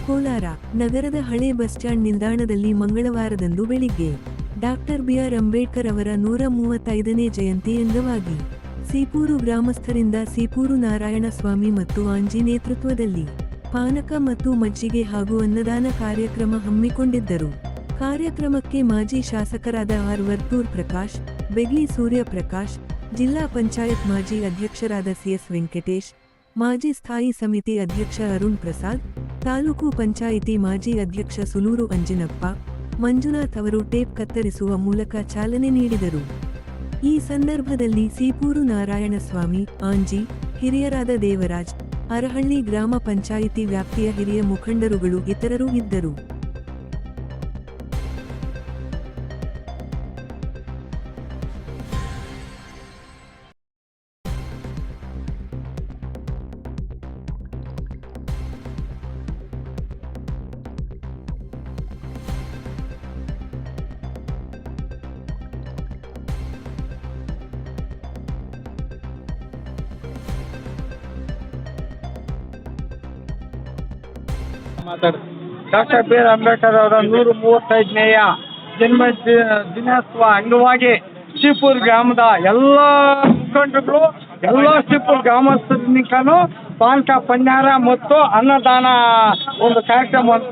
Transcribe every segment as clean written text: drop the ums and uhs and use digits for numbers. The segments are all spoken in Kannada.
ಕೋಲಾರ ನಗರದ ಹಳೆ ಬಸ್ ಸ್ಟ್ಯಾಂಡ್ ನಿಲ್ದಾಣದಲ್ಲಿ ಮಂಗಳವಾರದಂದು ಬೆಳಿಗ್ಗೆ ಡಾಕ್ಟರ್ ಬಿ.ಆರ್. ಅಂಬೇಡ್ಕರ್ ಅವರ 135ನೇ ಜಯಂತಿ ಅಂಗವಾಗಿ ಸೀಪೂರು ಗ್ರಾಮಸ್ಥರಿಂದ ಸೀಪೂರು ನಾರಾಯಣಸ್ವಾಮಿ ಮತ್ತು ಆಂಜಿ ನೇತೃತ್ವದಲ್ಲಿ ಪಾನಕ ಮತ್ತು ಮಜ್ಜಿಗೆ ಹಾಗೂ ಅನ್ನದಾನ ಕಾರ್ಯಕ್ರಮ ಹಮ್ಮಿಕೊಂಡಿದ್ದರು. ಕಾರ್ಯಕ್ರಮಕ್ಕೆ ಮಾಜಿ ಶಾಸಕರಾದ ಆರ್. ವರ್ತೂರ್ ಪ್ರಕಾಶ್, ಬೆಗ್ಲಿ ಸೂರ್ಯ ಪ್ರಕಾಶ್, ಜಿಲ್ಲಾ ಪಂಚಾಯತ್ ಮಾಜಿ ಅಧ್ಯಕ್ಷರಾದ ಸಿ.ಎಸ್. ವೆಂಕಟೇಶ್, ಮಾಜಿ ಸ್ಥಾಯಿ ಸಮಿತಿ ಅಧ್ಯಕ್ಷ ಅರುಣ್ ಪ್ರಸಾದ್, ತಾಲೂಕು ಪಂಚಾಯಿತಿ ಮಾಜಿ ಅಧ್ಯಕ್ಷ ಸುಲೂರು ಅಂಜನಪ್ಪ, ಮಂಜುನಾಥ್ ಅವರು ಟೇಪ್ ಕತ್ತರಿಸುವ ಮೂಲಕ ಚಾಲನೆ ನೀಡಿದರು. ಈ ಸಂದರ್ಭದಲ್ಲಿ ಸೀಪೂರು ನಾರಾಯಣಸ್ವಾಮಿ, ಆಂಜಿ, ಹಿರಿಯರಾದ ದೇವರಾಜ್, ಅರಹಳ್ಳಿ ಗ್ರಾಮ ಪಂಚಾಯಿತಿ ವ್ಯಾಪ್ತಿಯ ಹಿರಿಯ ಮುಖಂಡರುಗಳು ಇತರರು ಇದ್ದರು. Doctor B R. ಅಂಬೇಡ್ಕರ್ ಅವರ 135ನೇಯ ಜನ್ಮ ದಿನೋತ್ಸವ ಅಂಗವಾಗಿ ಸೀಪೂರು ಗ್ರಾಮದ ಎಲ್ಲ ಮುಖಂಡರುಗಳು, ಎಲ್ಲ ಸೀಪೂರು ಗ್ರಾಮಸ್ಥರಿಗೂ ಪಾನಕ ಪನ್ಯಾರ ಮತ್ತು ಅನ್ನದಾನ ಒಂದು ಕಾರ್ಯಕ್ರಮವನ್ನು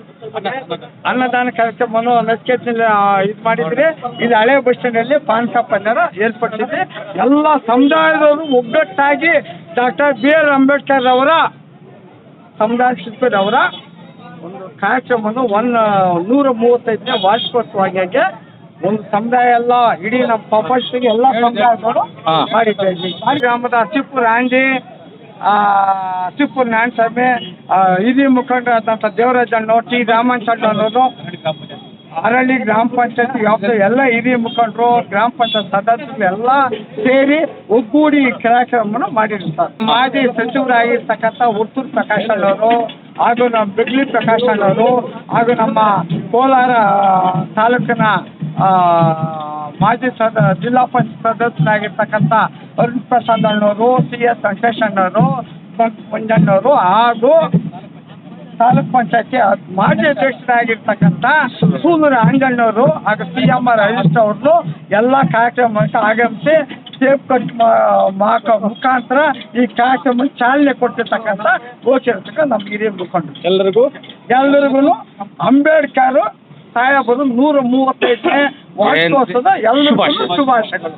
ನಚಿಕೇತನಲ್ಲಿ ಇದು ಮಾಡಿದರೆ, ಇಲ್ಲಿ ಹಳೆ ಬಸ್ ಸ್ಟ್ಯಾಂಡಲ್ಲಿ ಪಾನಕ ಪನ್ಯಾರ ಏರ್ಪಡಿಸಿದೆ. ಎಲ್ಲ ಸಮುದಾಯದವರು ಒಗ್ಗಟ್ಟಾಗಿ ಡಾಕ್ಟರ್ ಬಿ.ಆರ್. ಅಂಬೇಡ್ಕರ್ ಅವರ ಸಮುದಾಯ ಶಿಲ್ಪದವರ ಒಂದು ಕಾರ್ಯಕ್ರಮವನ್ನು 135ನೇ ವಾರ್ಷಿಕೋತ್ಸವವಾಗಿ ಒಂದು ಸಮುದಾಯ ಎಲ್ಲ ಇಡೀ ನಮ್ಮ ಪ್ರಪಂಚಕ್ಕೆ ಎಲ್ಲ ಸಮುದಾಯಗಳು ಮಾಡಿದ್ದೇವೆ. ಗ್ರಾಮದ ಸೀಪೂರು ಆಂಜಿ, ಸೀಪೂರು ನಾರಾಯಣಸ್ವಾಮಿ, ಹಿರಿಯ ಮುಖಂಡರಾದಂಥ ದೇವರಾಜ್ ಅಣ್ಣ, ಟಿ ರಾಮಚಂದ್ರ ಅನ್ನೋದು, ಅರಳಿ ಗ್ರಾಮ ಪಂಚಾಯತ್ ವ್ಯಾಪ್ತಿ ಎಲ್ಲ ಹಿರಿಯ ಮುಖಂಡರು, ಗ್ರಾಮ ಪಂಚಾಯತ್ ಸದಸ್ಯರು ಎಲ್ಲ ಸೇರಿ ಒಗ್ಗೂಡಿ ಕಾರ್ಯಕ್ರಮವನ್ನು ಮಾಡಿರ್ತಾರೆ. ಮಾಜಿ ಸಚಿವರಾಗಿರ್ತಕ್ಕಂಥ ವರ್ತೂರ್ ಪ್ರಕಾಶ್ ಅವರು ಹಾಗೂ ನಮ್ಮ ಬೆಗ್ಲಿ ಪ್ರಕಾಶ್ ಅವರು ಹಾಗೂ ನಮ್ಮ ಕೋಲಾರ ತಾಲೂಕಿನ ಮಾಜಿ ಜಿಲ್ಲಾ ಪಂಚಾಯತ್ ಸದಸ್ಯರಾಗಿರ್ತಕ್ಕಂಥ ಅರುಣ್ ಪ್ರಸಾದ್ ಅಣ್ಣವರು, ಸಿ.ಎಸ್. ವೆಂಕಟೇಶ್ ಅಣ್ಣವರು, ಮಂಜಣ್ಣವರು ಹಾಗೂ ತಾಲೂಕ್ ಪಂಚಾಯತಿ ಮಾಜಿ ಅಧ್ಯಕ್ಷರಾಗಿರ್ತಕ್ಕಂಥ ಸೂಲೂರು ಅಂಜಣ್ಣವರು ಹಾಗೂ ಸಿ.ಎಂ.ಆರ್. ಹರೀಶ್ ಅವ್ರನ್ನು ಎಲ್ಲ ಕಾರ್ಯಕ್ರಮಕ್ಕೆ ಆಗಮಿಸಿ ಟೇಪ್ ಕಟ್ ಮುಖಾಂತರ ಈ ಕಾರ್ಯಕ್ರಮ ಚಾಲನೆ ಕೊಟ್ಟಿರ್ತಕ್ಕಂಥ ಗೋಚರಿಸಕ ನಮ್ಮ ಹಿರಿಯ ಮುಖಂಡರು ಎಲ್ಲರಿಗೂ ಅಂಬೇಡ್ಕರ್ ಸಾಹೇಬರು 135ನೇ ವಾರ್ಷಿಕೋತ್ಸವದ ಎಲ್ಲರಿಗೂ ಶುಭಾಶಯಗಳು.